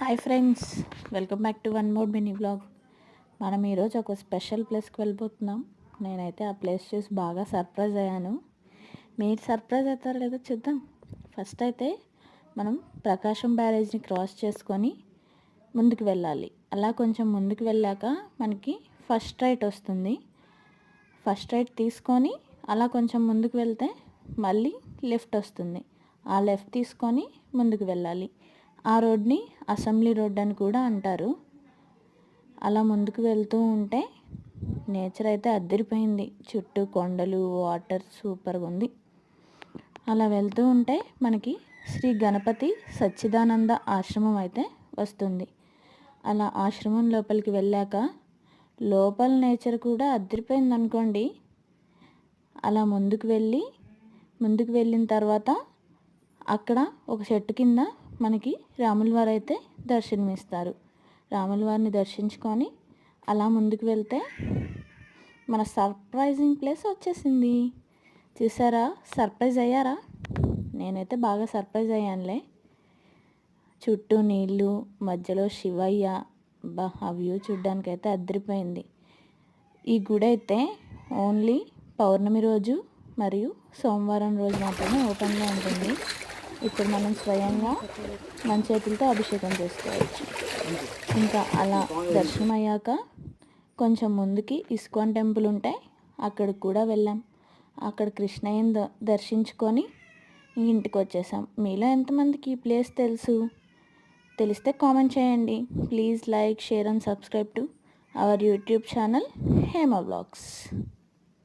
Hi friends, welcome back to one more mini vlog. మనం ఈరోజు ఒక స్పెషల్ ప్లేస్కి వెళ్ళిపోతున్నాం. నేనైతే ఆ ప్లేస్ చూసి బాగా సర్ప్రైజ్ అయ్యాను. మీరు సర్ప్రైజ్ అవుతారో లేదో చూద్దాం. ఫస్ట్ అయితే మనం ప్రకాశం బ్యారేజ్ని క్రాస్ చేసుకొని ముందుకు వెళ్ళాలి. అలా కొంచెం ముందుకు వెళ్ళాక మనకి ఫస్ట్ రైట్ వస్తుంది. ఫస్ట్ రైట్ తీసుకొని అలా కొంచెం ముందుకు వెళ్తే మళ్ళీ లెఫ్ట్ వస్తుంది. ఆ లెఫ్ట్ తీసుకొని ముందుకు వెళ్ళాలి. ఆ రోడ్ని అసెంబ్లీ రోడ్ అని కూడా అంటారు. అలా ముందుకు వెళ్తూ ఉంటే నేచర్ అయితే అద్దరిపోయింది. చుట్టూ కొండలు, వాటర్ సూపర్గా ఉంది. అలా వెళ్తూ ఉంటే మనకి శ్రీ గణపతి సచ్చిదానంద ఆశ్రమం అయితే వస్తుంది. అలా ఆశ్రమం లోపలికి వెళ్ళాక లోపల నేచర్ కూడా అద్దరిపోయింది అనుకోండి. అలా ముందుకు వెళ్ళిన తర్వాత అక్కడ ఒక చెట్టు కింద మనకి రాముల వారు అయితే దర్శనమిస్తారు. రాముల వారిని దర్శించుకొని అలా ముందుకు వెళ్తే మన సర్ప్రైజింగ్ ప్లేస్ వచ్చేసింది. చూసారా? సర్ప్రైజ్ అయ్యారా? నేనైతే బాగా సర్ప్రైజ్ అయ్యానులే. చుట్టూ నీళ్ళు, మధ్యలో శివయ్య, ఆ వ్యూ చూడ్డానికైతే అద్దరిపోయింది. ఈ గుడి అయితే ఓన్లీ పౌర్ణమి రోజు మరియు సోమవారం రోజు మాత్రమే ఓపెన్లో ఉంటుంది. ఇప్పుడు మనం స్వయంగా మన చేతులతో అభిషేకం చేసుకోవచ్చు. ఇంకా అలా దర్శనం అయ్యాక కొంచెం ముందుకి ఇస్కాన్ టెంపుల్ ఉంటాయి, అక్కడికి కూడా వెళ్ళాం. అక్కడ కృష్ణయ్యని దర్శించుకొని ఇంటికి వచ్చేసాం. మీలో ఎంతమందికి ఈ ప్లేస్ తెలిస్తే కామెంట్ చేయండి. Please like, share and subscribe to our YouTube channel Hema vlogs.